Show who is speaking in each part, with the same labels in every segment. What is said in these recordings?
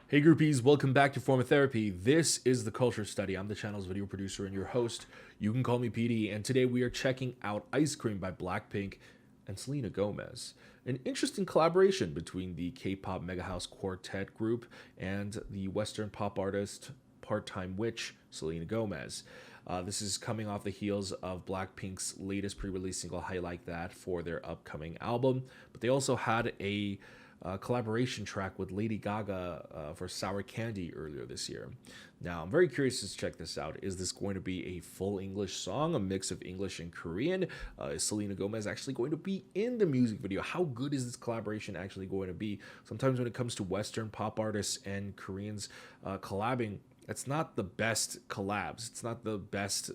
Speaker 1: Hey groupies, welcome back to Form of Therapy. This is the Culture Study. I'm the channel's video producer and your host. You can call me PD, and today we are checking out Ice Cream by BLACKPINK and Selena Gomez. An interesting collaboration between the K-pop mega house quartet group and the Western pop artist part-time witch Selena Gomez. This is coming off the heels of BLACKPINK's latest pre-release single, I Like That, for their upcoming album. But they also had a collaboration track with Lady Gaga for Sour Candy earlier this year. Now, I'm very curious to check this out. Is this going to be a full English song, a mix of English and Korean? Is Selena Gomez actually going to be in the music video? How good is this collaboration actually going to be? Sometimes when it comes to Western pop artists and Koreans collabing, it's not the best collabs. It's not the best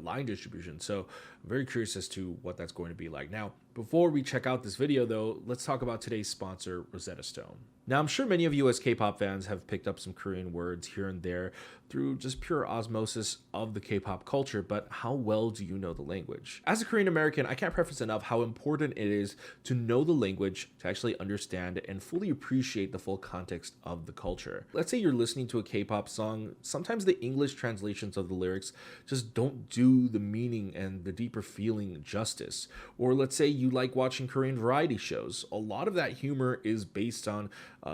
Speaker 1: line distribution. So I'm very curious as to what that's going to be like. Now, before we check out this video, though, let's talk about today's sponsor, Rosetta Stone. Now, I'm sure many of you as K-pop fans have picked up some Korean words here and there through just pure osmosis of the K-pop culture, but how well do you know the language? As a Korean American, I can't preface enough how important it is to know the language, to actually understand and fully appreciate the full context of the culture. Let's say you're listening to a K-pop song, sometimes the English translations of the lyrics just don't do the meaning and the deeper feeling justice. Or let's say you like watching Korean variety shows. A lot of that humor is based on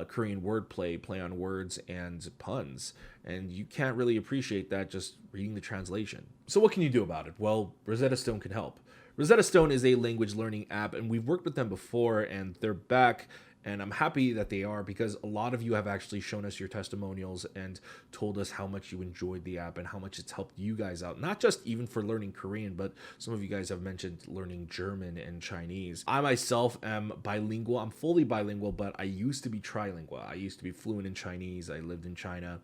Speaker 1: Korean wordplay, play on words, and puns. And you can't really appreciate that just reading the translation. So what can you do about it? Well, Rosetta Stone can help. Rosetta Stone is a language learning app, and we've worked with them before, and they're back. And I'm happy that they are, because a lot of you have actually shown us your testimonials and told us how much you enjoyed the app and how much it's helped you guys out. Not just even for learning Korean, but some of you guys have mentioned learning German and Chinese. I myself am bilingual. I'm fully bilingual, but I used to be trilingual. I used to be fluent in Chinese. I lived in China.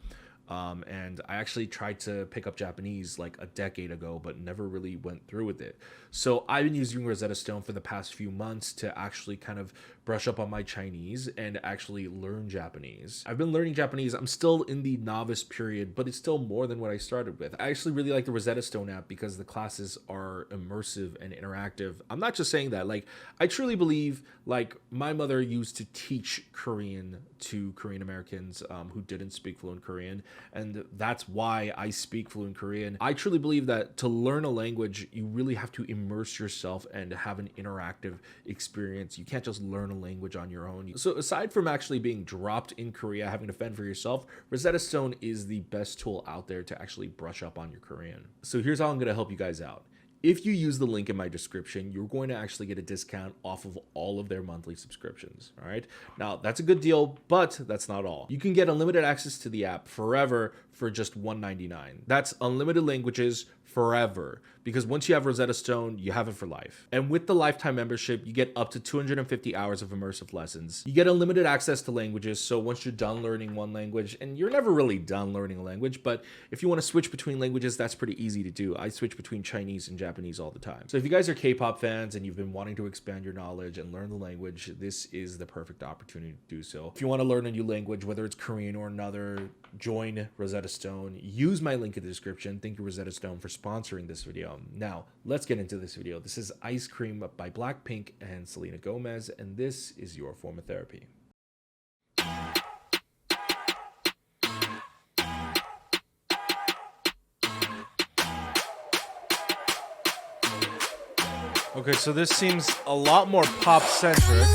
Speaker 1: And I actually tried to pick up Japanese like a decade ago, but never really went through with it. So I've been using Rosetta Stone for the past few months to actually kind of brush up on my Chinese and actually learn Japanese. I've been learning Japanese. I'm still in the novice period, but it's still more than what I started with. I actually really like the Rosetta Stone app because the classes are immersive and interactive. I'm not just saying that. Like, I truly believe, like, my mother used to teach Korean to Korean Americans who didn't speak fluent Korean. And that's why I speak fluent Korean. I truly believe that to learn a language, you really have to immerse yourself and have an interactive experience. You can't just learn a language on your own. So aside from actually being dropped in Korea, having to fend for yourself, Rosetta Stone is the best tool out there to actually brush up on your Korean. So here's how I'm going to help you guys out. If you use the link in my description, you're going to actually get a discount off of all of their monthly subscriptions. All right. Now, that's a good deal, but that's not all. You can get unlimited access to the app forever for just $1.99. That's unlimited languages forever, because once you have Rosetta Stone, you have it for life. And with the lifetime membership, you get up to 250 hours of immersive lessons. You get unlimited access to languages, so once you're done learning one language, and you're never really done learning a language, but if you want to switch between languages, that's pretty easy to do. I switch between Chinese and Japanese all the time. So if you guys are K-pop fans and you've been wanting to expand your knowledge and learn the language, this is the perfect opportunity to do so. If you want to learn a new language, whether it's Korean or another, join Rosetta Stone. Use my link in the description. Thank you, Rosetta Stone, for sponsoring this video. Now, let's get into this video. This is Ice Cream by BLACKPINK and Selena Gomez, and this is your form of therapy. Okay, so this seems a lot more pop-centric.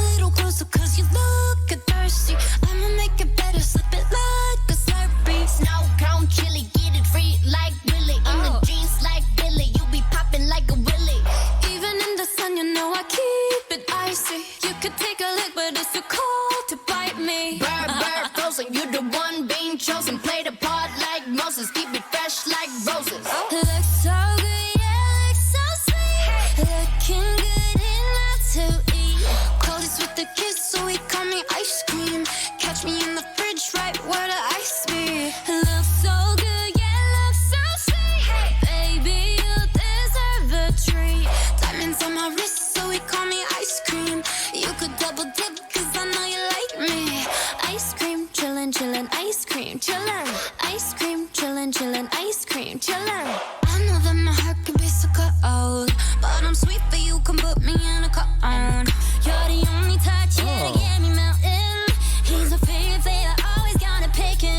Speaker 2: You the one being chosen, play the part like Moses, keep it fresh like roses. Looks so good, yeah, looks so sweet. Looking good enough to eat. Clothes with the kiss, so he call me ice cream. Catch me in the fridge, right where the ice be. Looks so good, yeah, looks so sweet. Baby, you deserve a treat. Diamonds on my wrist, so he call me ice cream. You could double dip, cause I know you like me. Ice cream, chillin', chillin', ice cream, chillin'. Ice cream, chillin', chillin', ice cream, chillin'. I know that my heart can be so cold, but I'm sweet for you, can put me in a cone. You're the only touch, yeah, to get me melting. He's a favorite, I always gotta pick him.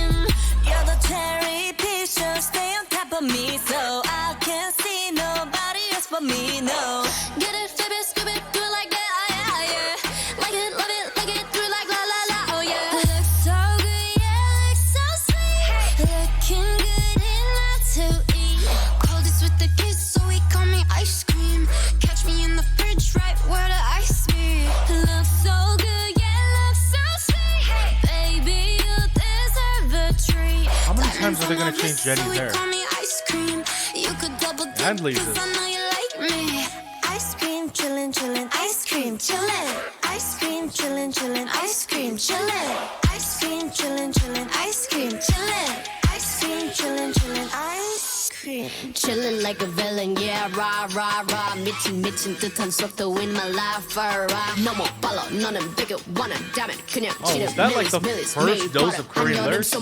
Speaker 2: cherry picture, stay on top of me, so I can't see nobody else but me. No, get it, flip it, scoop it, do it like that, yeah, yeah. Like it, love it, like it, do it like la la la, oh yeah. Look so good, yeah, look so sweet. Looking good enough to eat. Coldest with the kiss, so he call me ice cream. Catch me in the fridge, right where the ice be. Look so good, yeah, look so sweet. Baby, you deserve a treat.
Speaker 1: How many times are they gonna change Jenny's hair? And Lisa's.
Speaker 2: Ice cream, chillin', chillin', ice cream, chillin'. Ice cream, chillin', chillin', ice cream, chillin'. Ice cream, chillin', chillin', ice cream, chillin'. Ice cream, chillin', chillin', ice cream. Chillin' like a villain, yeah, rah, rah, rah. 미친 듯한 속도 in my life, rah. No more follow, 너는 bigger, wanna damn it. 그냥
Speaker 1: is that like the first dose of Korean lyrics?
Speaker 2: The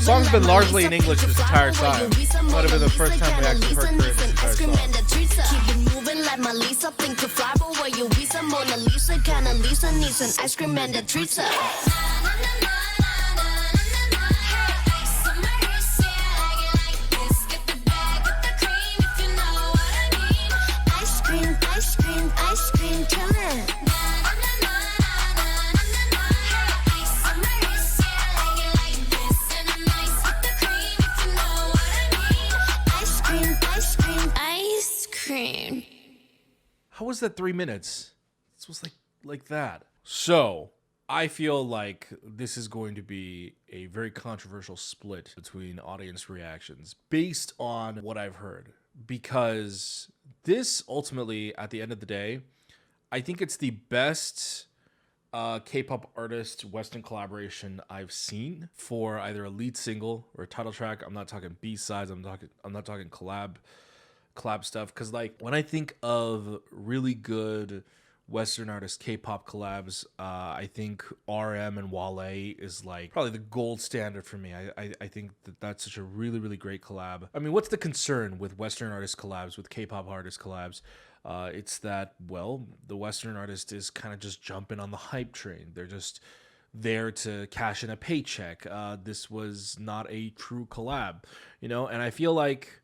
Speaker 1: song's been largely in English this entire time. Might have been the first time we actually heard Korean this entire song.
Speaker 2: Keep it moving like my Lisa. Think to fly, but where you visa? Mona Lisa, kinda Lisa needs an ice cream and a treat. Ice cream, ice cream, ice cream, chillin'.
Speaker 1: How was that 3 minutes? This was like that. So I feel like this is going to be a very controversial split between audience reactions based on what I've heard, because this ultimately, at the end of the day, I think it's the best K-pop artist Western collaboration I've seen for either a lead single or a title track. I'm not talking B-sides. I'm not talking collab stuff, because like when I think of really good Western artist K-pop collabs, I think RM and Wale is like probably the gold standard for me. I think that's such a really, really great collab. I mean, what's the concern with Western artist collabs, with K-pop artist collabs? It's that, well, the Western artist is kind of just jumping on the hype train. They're just there to cash in a paycheck. This was not a true collab, you know? And I feel like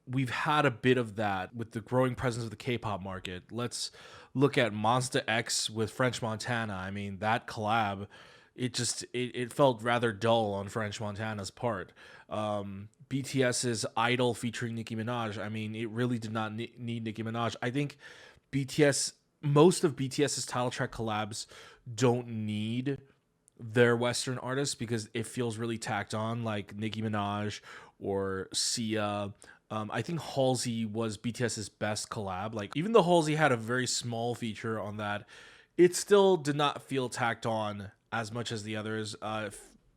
Speaker 1: we've had a bit of that with the growing presence of the K-pop market. Let's look at Monsta X with French Montana. I mean, that collab, it felt rather dull on French Montana's part. BTS's Idol featuring Nicki Minaj, I mean, it really did not need Nicki Minaj. I think most of BTS's title track collabs don't need their Western artists because it feels really tacked on, like Nicki Minaj or Sia. I think Halsey was BTS's best collab. Like, even though Halsey had a very small feature on that, it still did not feel tacked on as much as the others.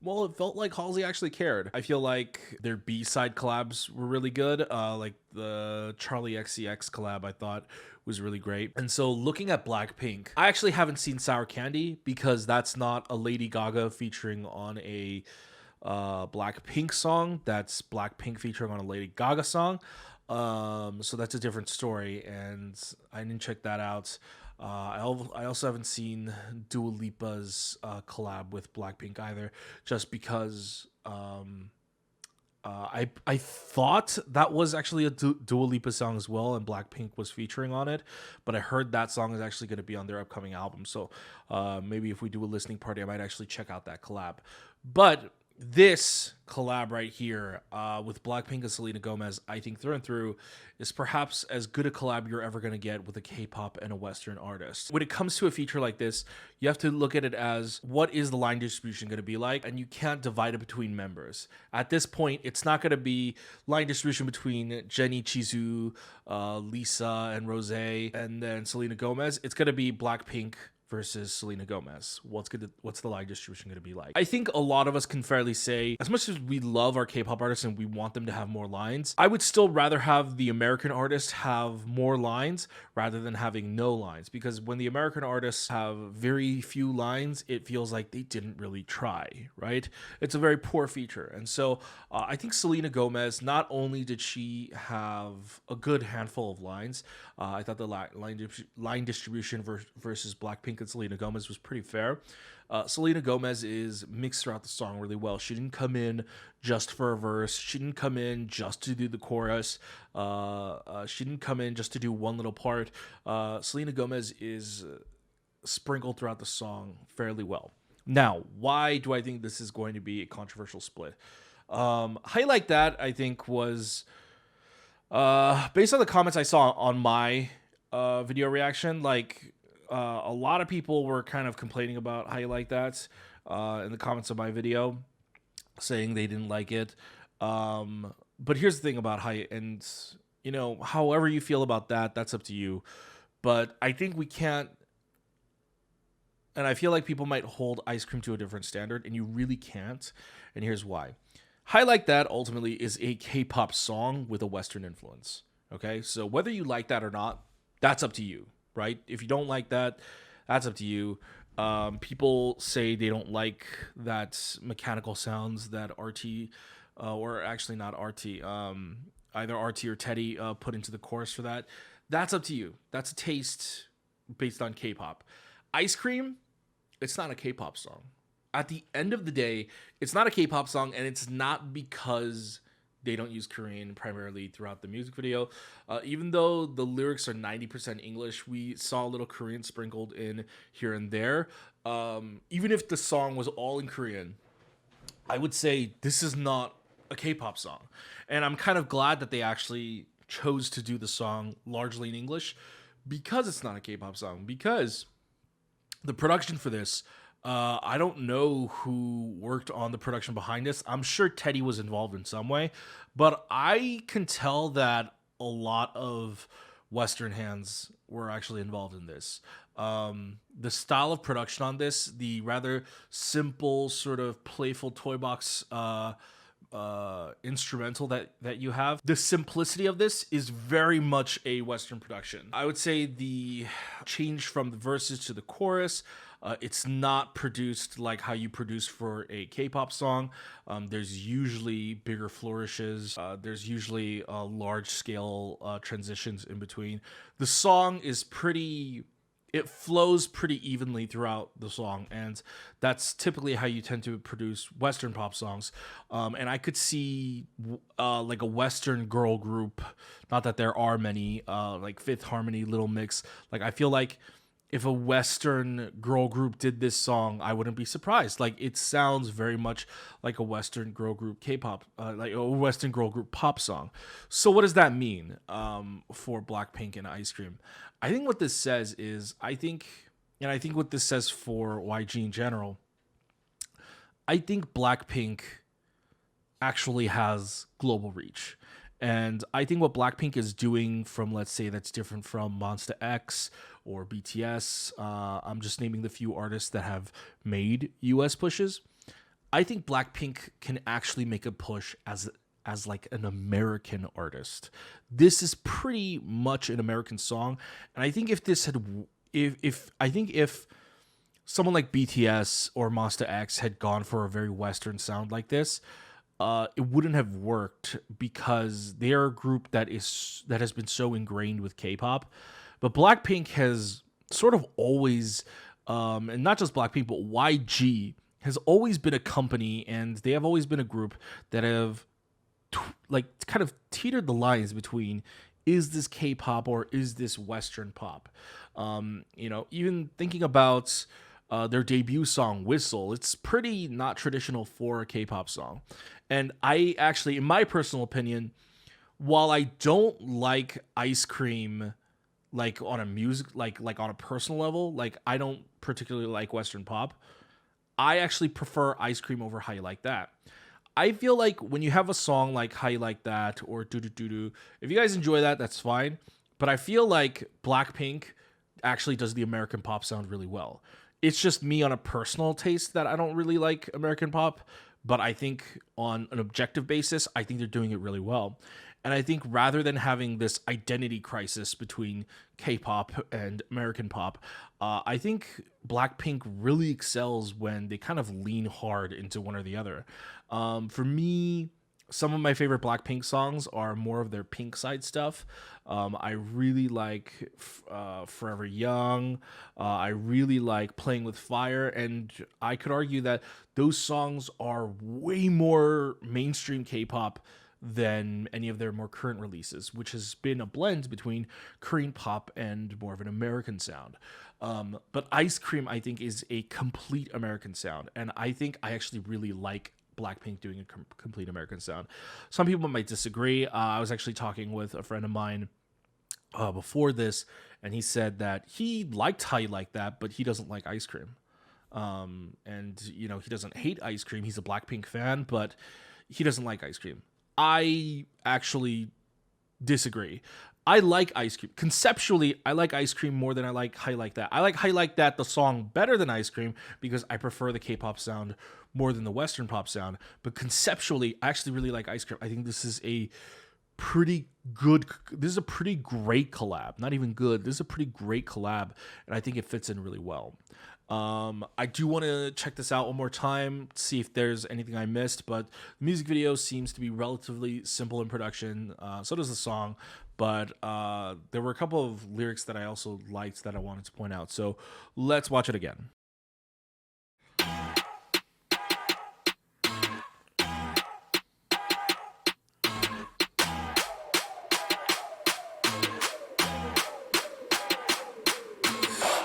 Speaker 1: Well, it felt like Halsey actually cared. I feel like their B-side collabs were really good. Like the Charlie XCX collab, I thought was really great. And so looking at BLACKPINK, I actually haven't seen Sour Candy because that's not a Lady Gaga featuring on a BLACKPINK song. That's BLACKPINK featuring on a Lady Gaga song. So that's a different story, and I didn't check that out. I also haven't seen Dua Lipa's collab with BLACKPINK either, just because I thought that was actually a Dua Lipa song as well, and BLACKPINK was featuring on it, but I heard that song is actually going to be on their upcoming album. So maybe if we do a listening party, I might actually check out that collab. But this collab right here with BLACKPINK and Selena Gomez, I think through and through is perhaps as good a collab you're ever going to get with a K-pop and a Western artist. When it comes to a feature like this, you have to look at it as, what is the line distribution going to be like? And you can't divide it between members. At this point, it's not going to be line distribution between Jennie, Jisoo, Lisa, and Rose, and then Selena Gomez. It's going to be BLACKPINK versus Selena Gomez. What's the line distribution going to be like? I think a lot of us can fairly say, as much as we love our K-pop artists and we want them to have more lines, I would still rather have the American artists have more lines rather than having no lines, because when the American artists have very few lines, it feels like they didn't really try, right? It's a very poor feature. And so I think Selena Gomez, not only did she have a good handful of lines, I thought the line distribution versus BLACKPINK and Selena Gomez was pretty fair. Selena Gomez is mixed throughout the song really well. She didn't come in just for a verse. She didn't come in just to do the chorus. She didn't come in just to do one little part. Selena Gomez is sprinkled throughout the song fairly well. Now, why do I think this is going to be a controversial split? Highlight That, I think, was based on the comments I saw on my video reaction, like a lot of people were kind of complaining about Highlight That in the comments of my video, saying they didn't like it. But here's the thing about and however you feel about that, that's up to you. But I think we can't. And I feel like people might hold Ice Cream to a different standard, and you really can't. And here's why. Highlight That ultimately is a K-pop song with a Western influence. Okay? So whether you like that or not, that's up to you, right? If you don't like that, that's up to you. People say they don't like that mechanical sounds that RT, or actually not RT, either RT or Teddy put into the chorus for that. That's up to you. That's a taste based on K-pop. Ice Cream, it's not a K-pop song. At the end of the day, it's not a K-pop song, and it's not because they don't use Korean primarily throughout the music video. Even though the lyrics are 90% English, we saw a little Korean sprinkled in here and there. Even if the song was all in Korean, I would say this is not a K-pop song. And I'm kind of glad that they actually chose to do the song largely in English, because it's not a K-pop song. Because the production for this, I don't know who worked on the production behind this. I'm sure Teddy was involved in some way, but I can tell that a lot of Western hands were actually involved in this. The style of production on this, the rather simple, sort of playful toy box instrumental that you have, the simplicity of this is very much a Western production. I would say the change from the verses to the chorus, it's not produced like how you produce for a K-pop song. There's usually bigger flourishes. There's usually large scale transitions in between. The song is it flows pretty evenly throughout the song, and that's typically how you tend to produce Western pop songs. And I could see like a Western girl group, not that there are many, like Fifth Harmony, Little Mix. Like, I feel like if a Western girl group did this song, I wouldn't be surprised. Like, it sounds very much like a Western girl group K-pop, like a Western girl group pop song. So what does that mean for BLACKPINK and Ice Cream? I think what this says is, I think what this says for YG in general, I think BLACKPINK actually has global reach. And I think what BLACKPINK is doing from, let's say, that's different from Monsta X or BTS. I'm just naming the few artists that have made US pushes. I think BLACKPINK can actually make a push as like an American artist. This is pretty much an American song. And I think if someone like BTS or Monsta X had gone for a very Western sound like this, it wouldn't have worked, because they are a group that has been so ingrained with K-pop. But BLACKPINK has sort of always, and not just BLACKPINK, but YG has always been a company, and they have always been a group that have like kind of teetered the lines between, is this K-pop or is this Western pop? Even thinking about their debut song, Whistle, it's pretty not traditional for a K-pop song. And I actually, in my personal opinion, while I don't like Ice Cream, like on a music, like on a personal level, like I don't particularly like Western pop, I actually prefer Ice Cream over How You Like That. I feel like when you have a song like How You Like That or Do Do Do Do, if you guys enjoy that, that's fine. But I feel like BLACKPINK actually does the American pop sound really well. It's just me on a personal taste that I don't really like American pop, but I think on an objective basis, I think they're doing it really well. And I think rather than having this identity crisis between K-pop and American pop, I think BLACKPINK really excels when they kind of lean hard into one or the other. For me, Some of my favorite Blackpink songs are more of their pink side stuff. I really like Forever Young. I really like Playing with Fire. And I could argue that those songs are way more mainstream K pop than any of their more current releases, which has been a blend between Korean pop and more of an American sound. But Ice Cream, I think, is a complete American sound. And I think I actually really like Blackpink doing a complete American sound. Some people might disagree. I was actually talking with a friend of mine before this, and he said that he liked How You Like That, but he doesn't like Ice Cream. And you know, he doesn't hate Ice Cream. He's a Blackpink fan, but he doesn't like Ice Cream. I actually disagree. I like Ice Cream. Conceptually, I like Ice Cream more than I like How You Like That. I like How You Like That, the song, better than Ice Cream because I prefer the K-pop sound more than the Western pop sound. But conceptually, I actually really like Ice Cream. I think this is a pretty good, this is a pretty great collab. Not even good. This is a pretty great collab, and I think it fits in really well. I do want to check this out one more time, see if there's anything I missed, but the music video seems to be relatively simple in production. So does the song, but there were a couple of lyrics that I also liked that I wanted to point out. So let's watch it again.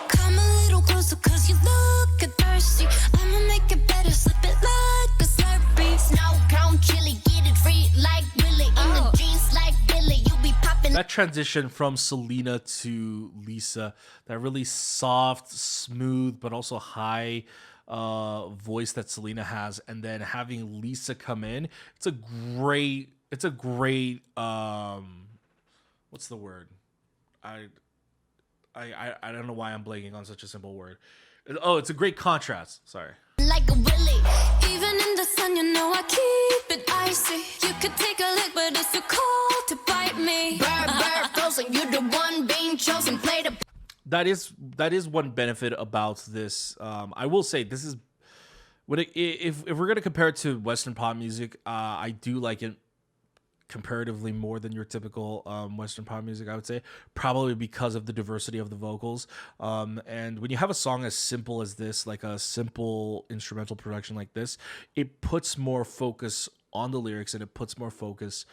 Speaker 2: Come a little closer, cause you look thirsty. I'ma make it better, slip it like a slurpee. Snow cone chili, get it free like Willy. In the jeans like Billy, you be popping.
Speaker 1: That transition from Selena to Lisa, that really soft, smooth, but also high voice that Selena has, and then having Lisa come in, it's a great what's the word? I don't know why I'm blanking on such a simple word. Oh, it's a great contrast. Sorry.
Speaker 2: Like a Willy. Even in the sun, you know I keep it icy. You could take a lick, but it's too cold to bite me. Bird, frozen, you the one being chosen. Play the.
Speaker 1: That is one benefit about this. I will say this is when if we're gonna compare it to Western pop music, I do like it comparatively more than your typical Western pop music, I would say, probably because of the diversity of the vocals. And when you have a song as simple as this, like a simple instrumental production like this, it puts more focus on the lyrics and it puts more focus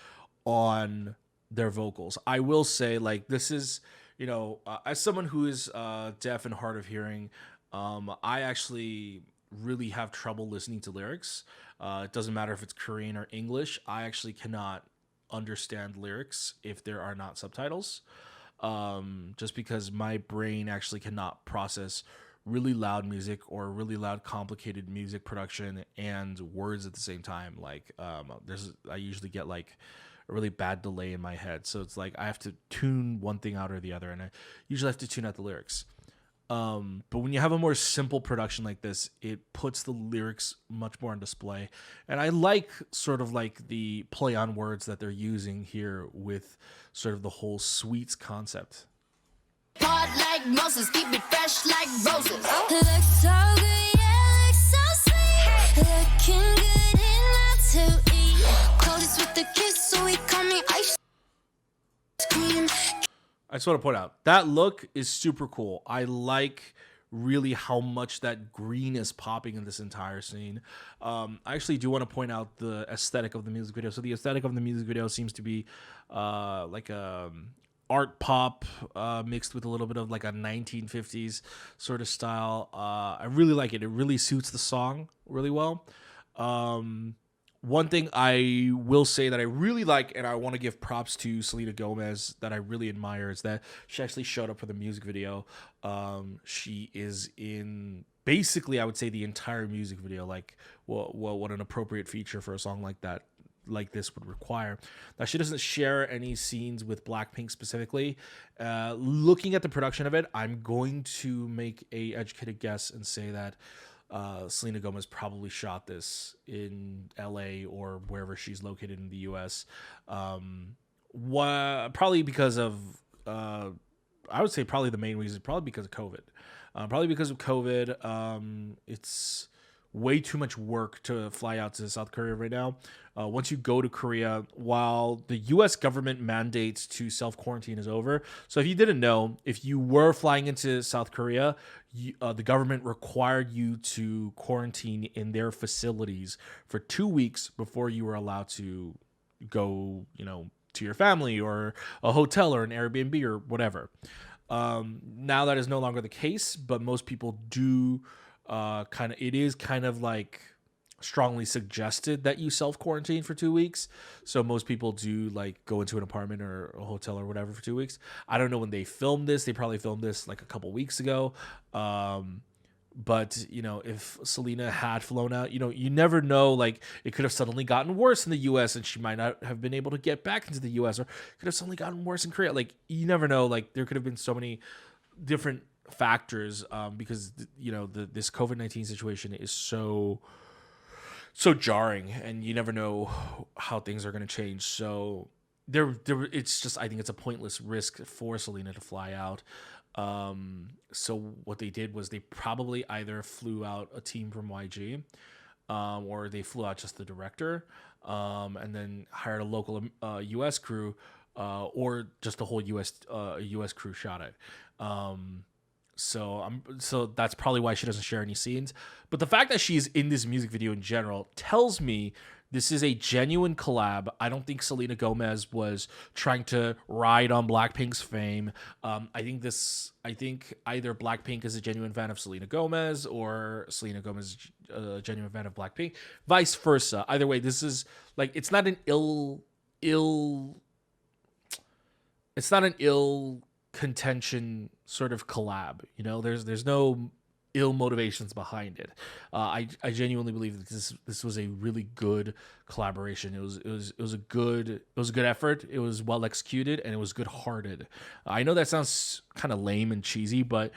Speaker 1: on their vocals. I will say, like, this is, you know, as someone who is deaf and hard of hearing, I actually really have trouble listening to lyrics. It doesn't matter if it's Korean or English. I actually cannot understand lyrics if there are not subtitles, just because my brain actually cannot process really loud music or really loud complicated music production and words at the same time. Like I usually get like a really bad delay in my head, so it's like I have to tune one thing out or the other, and I usually have to tune out the lyrics. But when you have a more simple production like this, it puts the lyrics much more on display. And I like sort of like the play on words that they're using here with sort of the whole sweets concept.
Speaker 2: Hard like Moses, keep it fresh like roses. Looks so good, yeah, looks so sweet. Looking good enough to eat. Coldest with the kiss, so he call me ice cream.
Speaker 1: I just want to point out that look is super cool. I like really how much that green is popping in this entire scene. I actually do want to point out the aesthetic of the music video. So the aesthetic of the music video seems to be like a art pop mixed with a little bit of like a 1950s sort of style. I really like it. It really suits the song really well. One thing I will say that I really like, and I want to give props to Selena Gomez, that I really admire, is that she actually showed up for the music video. She is in basically, I would say, the entire music video, like what an appropriate feature for a song like that, like this, would require. Now, she doesn't share any scenes with Blackpink specifically. Looking at the production of it, I'm going to make a educated guess and say that Selena Gomez probably shot this in LA or wherever she's located in the US. Probably because of, I would say probably the main reason, probably because of COVID. It's way too much work to fly out to South Korea right now. Once you go to Korea, while the U.S. government mandates to self-quarantine is over, so if you didn't know, if you were flying into South Korea, the government required you to quarantine in their facilities for 2 weeks before you were allowed to go, to your family or a hotel or an Airbnb or whatever. Now that is no longer the case, but most people do it is kind of like strongly suggested that you self-quarantine for 2 weeks. So most people do like go into an apartment or a hotel or whatever for 2 weeks. I don't know when they filmed this. They probably filmed this like a couple weeks ago. But if Selena had flown out, you never know, like it could have suddenly gotten worse in the US and she might not have been able to get back into the US, or could have suddenly gotten worse in Korea. Like you never know, like there could have been so many different factors, because this COVID-19 situation is so jarring, and you never know how things are going to change. So it's just, I think it's a pointless risk for Selena to fly out. So what they did was they probably either flew out a team from YG, or they flew out just the director, and then hired a local US crew, or just the whole US crew shot it. So that's probably why she doesn't share any scenes. But the fact that she's in this music video in general tells me this is a genuine collab. I don't think Selena Gomez was trying to ride on BLACKPINK's fame. I think either BLACKPINK is a genuine fan of Selena Gomez, or Selena Gomez is a genuine fan of BLACKPINK. Vice versa. Either way, this is like, it's not an ill contention sort of collab. There's no ill motivations behind it. I genuinely believe that this was a really good collaboration. It was a good effort. It was well executed, and it was good hearted. I know that sounds kind of lame and cheesy, but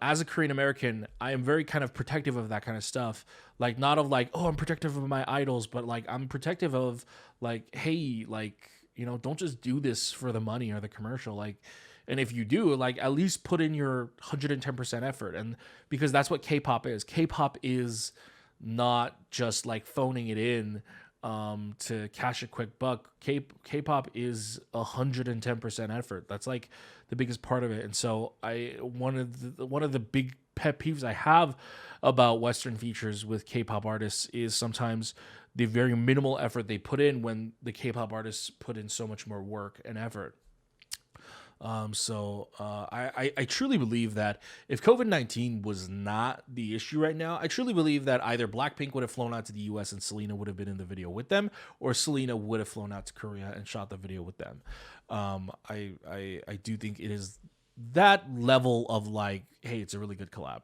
Speaker 1: as a Korean American, I am very kind of protective of that kind of stuff. Like, not of like, oh, I'm protective of my idols, but like I'm protective of like, hey, like, don't just do this for the money or the commercial. Like, and if you do, like, at least put in your 110% effort. And because that's what K-pop is. K-pop is not just like phoning it in to cash a quick buck. K-pop is 110% effort. That's like the biggest part of it. And so one of the big pet peeves I have about Western features with K-pop artists is sometimes the very minimal effort they put in when the K-pop artists put in so much more work and effort. I truly believe that if COVID-19 was not the issue right now, I truly believe that either BLACKPINK would have flown out to the US and Selena would have been in the video with them, or Selena would have flown out to Korea and shot the video with them. I do think it is that level of like, hey, it's a really good collab.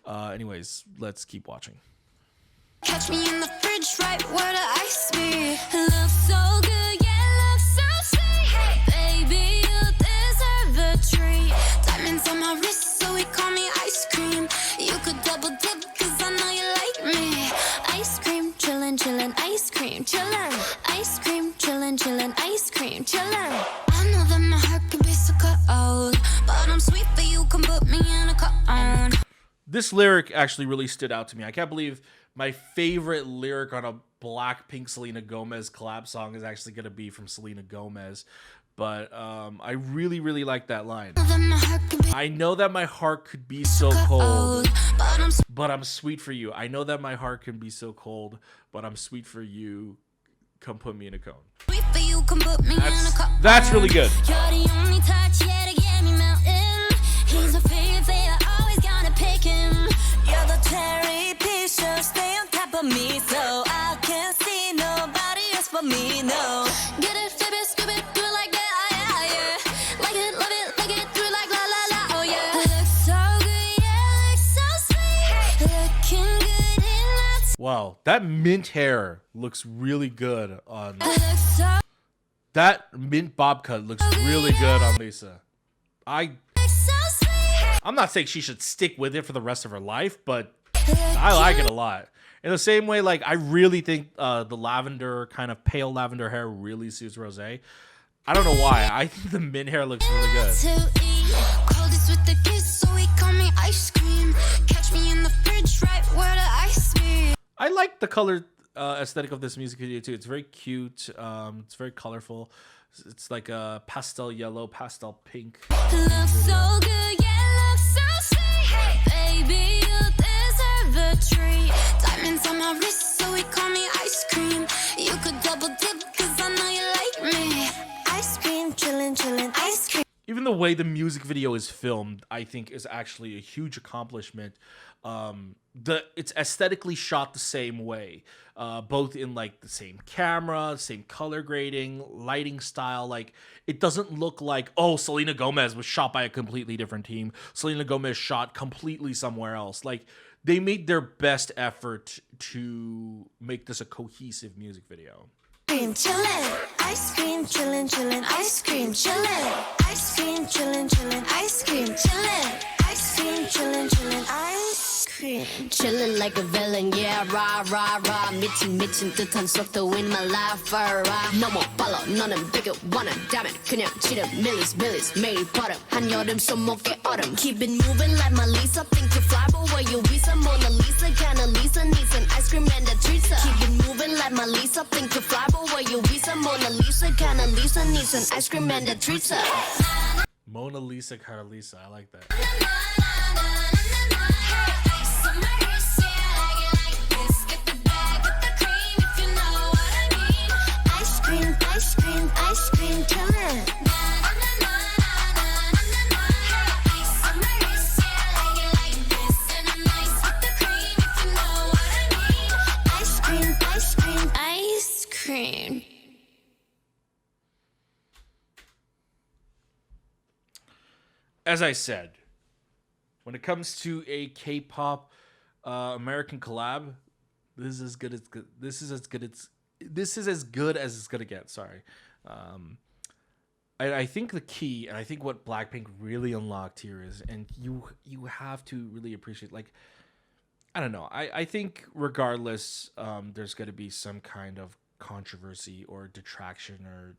Speaker 1: Anyways, let's keep watching.
Speaker 2: Catch me in the fridge right where the ice be. It looks so good, yeah, looks so sweet. Hey, baby, you deserve a treat. Diamonds on my wrist, so we call me ice cream. You could double dip, cause I know you like me. Ice cream, chillin', chillin', ice cream, chillin'. Ice cream, chillin', chillin', ice cream, chillin'. I know that my heart can be so cold, but I'm sweet for you, can put me in a cone.
Speaker 1: This lyric actually really stood out to me. I can't believe my favorite lyric on a BLACKPINK Selena Gomez collab song is actually going to be from Selena Gomez. But I really, really like that line. I know that my heart could be so cold, but I'm sweet for you. I know that my heart can be so cold, but I'm sweet for you. Come put me in a cone. That's really good.
Speaker 2: He's a favorite, always gonna pick him. You're the cherry piece, stay on top of me, so I can't see nobody else but me, no. Get it, flip it, scoop it, do it like that, yeah, yeah. Like it, love it, like it, do it like la la la, oh yeah. Looks so good, yeah, looks so sweet. Looking good in that.
Speaker 1: Wow, that mint hair looks really good on. That mint bob cut looks really good on Lisa. I'm not saying she should stick with it for the rest of her life, but I like it a lot. In the same way, like, I really think the lavender, kind of pale lavender hair really suits Rosé. I don't know why. I think the mint hair looks really good.
Speaker 2: Coldest with the kiss, so we call me ice cream. Catch Catch me in the fridge right where the ice be.
Speaker 1: I like the color aesthetic of this music video too. It's very cute. It's very colorful. It's like a pastel yellow, pastel pink.
Speaker 2: Looks so good, yeah, looks so sweet. Hey, baby, you deserve a treat. Diamonds on my wrist, so we call me ice cream. You could double dip, cause I know you like me. Ice cream, chillin', chillin', ice cream.
Speaker 1: Even the way the music video is filmed, I think, is actually a huge accomplishment. It's aesthetically shot the same way, both in like the same camera, same color grading, lighting style. Like, it doesn't look like, oh, Selena Gomez was shot by a completely different team. Selena Gomez shot completely somewhere else. Like, they made their best effort to make this a cohesive music video.
Speaker 2: Chillin', ice cream, chillin', chillin', ice cream, chillin', ice cream, chillin', chillin', ice cream, chillin', ice cream, chillin', chillin', ice cream. Chillin' like a villain, yeah, rah, rah, rah. 미친 듯한 속도 in my life, rah. No more follow, 너는 bigger, wanna damn it. 그냥 치름, millies, 매일 버릇. 한여름 손목에 얼음. Keep it moving like my Lisa. Think you fly, but where you visa? Mona Lisa, kinda Lisa, needs an ice cream and a treat. Keep it moving like my Lisa. Think you fly, but where you visa? Mona Lisa, kinda Lisa, needs an ice cream and a treat.
Speaker 1: Mona Lisa, kinda Lisa. I like that.
Speaker 2: Ice cream killer. Ice cream.
Speaker 1: As I said, when it comes to a K-pop American collab, this is as good as it's gonna get. Sorry. I think the key, and I think what BLACKPINK really unlocked here is, and you have to really appreciate, like, I don't know. I think regardless, there's going to be some kind of controversy or detraction or,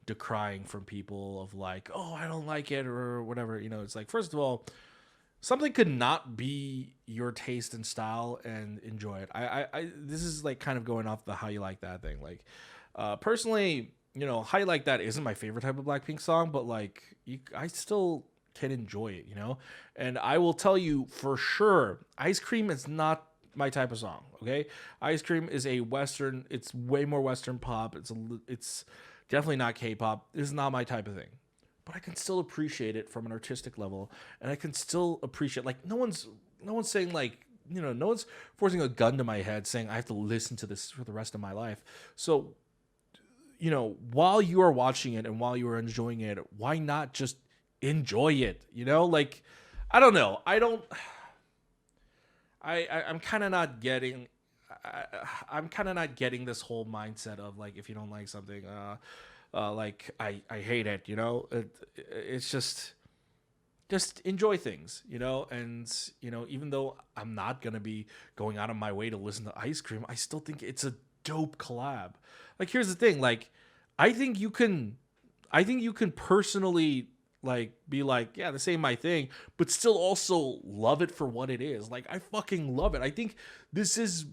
Speaker 1: decrying from people of like, oh, I don't like it or whatever. It's like, first of all, something could not be your taste and style and enjoy it. This is like kind of going off the how you like that thing. Like, personally, how you like that isn't my favorite type of BLACKPINK song, but like, I still can enjoy it, and I will tell you for sure, Ice Cream is not my type of song. Okay, Ice Cream is a Western. It's way more Western pop. It's definitely not K-pop. This is not my type of thing, but I can still appreciate it from an artistic level, and I can still appreciate, like, no one's saying, like, no one's forcing a gun to my head saying I have to listen to this for the rest of my life. So, while you are watching it and while you are enjoying it, why not just enjoy it? Like, I don't know. I'm kind of not getting. I'm kind of not getting this whole mindset of like, if you don't like something, like I hate it. It's just enjoy things. And even though I'm not gonna be going out of my way to listen to Ice Cream, I still think it's a dope collab. Like, here's the thing. Like, I think you can personally, like, be like, yeah, this ain't my thing, but still also love it for what it is. Like, I fucking love it. I think this is,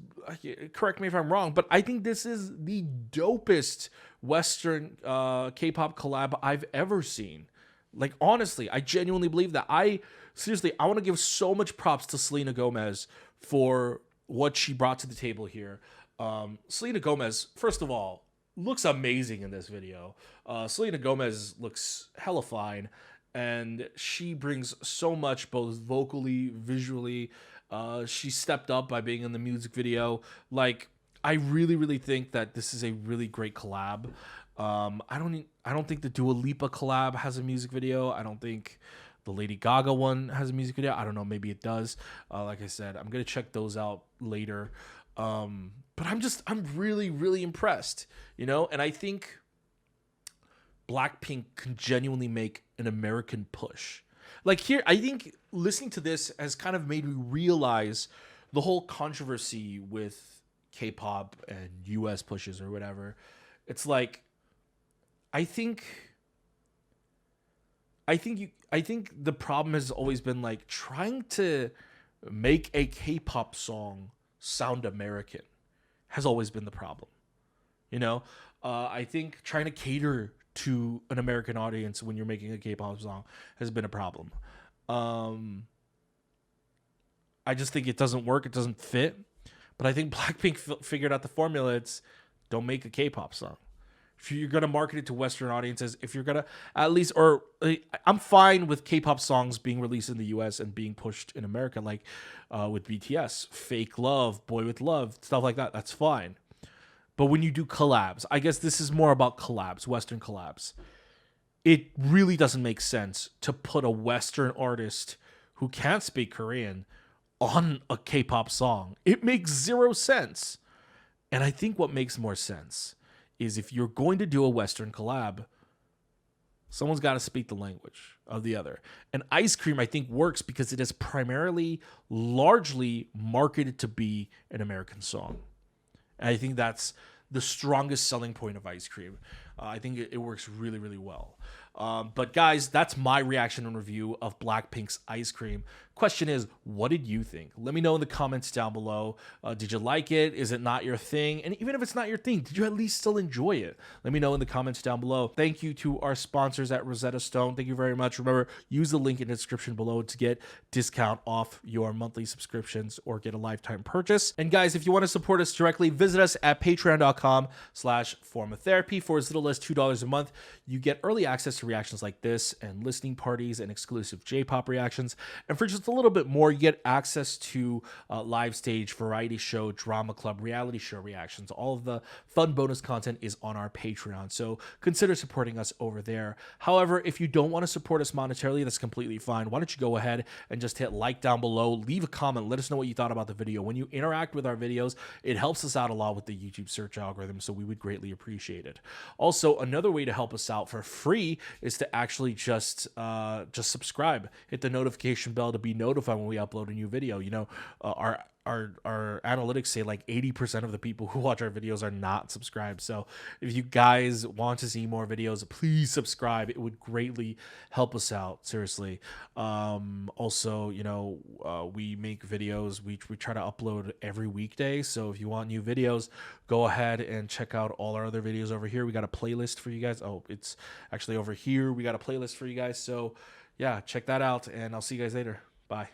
Speaker 1: correct me if I'm wrong, but I think this is the dopest Western K-pop collab I've ever seen. Like, honestly, I genuinely believe that. I want to give so much props to Selena Gomez for what she brought to the table here. Selena Gomez, first of all, looks amazing in this video. Selena Gomez looks hella fine, and she brings so much, both vocally, visually. She stepped up by being in the music video. Like, I really, really think that this is a really great collab. I don't think the Dua Lipa collab has a music video. I don't think the Lady Gaga one has a music video. I don't know, maybe it does. Like I said, I'm gonna check those out later. But I'm really, really impressed, and I think BLACKPINK can genuinely make an American push. Like, here, I think listening to this has kind of made me realize the whole controversy with K-pop and US pushes or whatever. It's like, I think the problem has always been like trying to make a K-pop song sound American has always been the problem. You know, I think trying to cater to an American audience when you're making a K-pop song has been a problem. I just think it doesn't work. It doesn't fit. But I think Blackpink figured out the formula. It's don't make a K-pop song. If you're going to market it to Western audiences, if you're going to at least, or I'm fine with K-pop songs being released in the US and being pushed in America, like with BTS, Fake Love, Boy With Love, stuff like that. That's fine. But when you do collabs, I guess this is more about collabs, Western collabs. It really doesn't make sense to put a Western artist who can't speak Korean on a K-pop song. It makes zero sense. And I think what makes more sense is if you're going to do a Western collab, someone's got to speak the language of the other. And Ice Cream, I think, works because it is primarily, largely marketed to be an American song. And I think that's the strongest selling point of Ice Cream. I think it works really, really well. But guys, that's my reaction and review of Blackpink's Ice Cream. Question is, what did you think? Let me know in the comments down below. Did you like it? Is it not your thing? And even if it's not your thing, did you at least still enjoy it? Let me know in the comments down below. Thank you to our sponsors at Rosetta Stone. Thank you very much. Remember, use the link in the description below to get discount off your monthly subscriptions or get a lifetime purchase. And guys, if you want to support us directly, visit us at patreon.com/formatherapy. For as little as $2 a month, you get early access to reactions like this and listening parties and exclusive J-pop reactions. And for just a little bit more, you get access to live stage, variety show, drama club, reality show reactions. All of the fun bonus content is on our Patreon, so consider supporting us over there. However, if you don't want to support us monetarily, that's completely fine. Why don't you go ahead and just hit like down below, leave a comment, let us know what you thought about the video. When you interact with our videos, it helps us out a lot with the YouTube search algorithm, so we would greatly appreciate it. Also, another way to help us out for free is to actually just subscribe, hit the notification bell to be notified when we upload a new video. You know, our analytics say like 80% of the people who watch our videos are not subscribed. So if you guys want to see more videos, please subscribe. It would greatly help us out, seriously. Also, you know, we make videos. We try to upload every weekday. So if you want new videos, go ahead and check out all our other videos over here. We got a playlist for you guys. Oh, it's actually over here. We got a playlist for you guys. So yeah, check that out, and I'll see you guys later. Bye.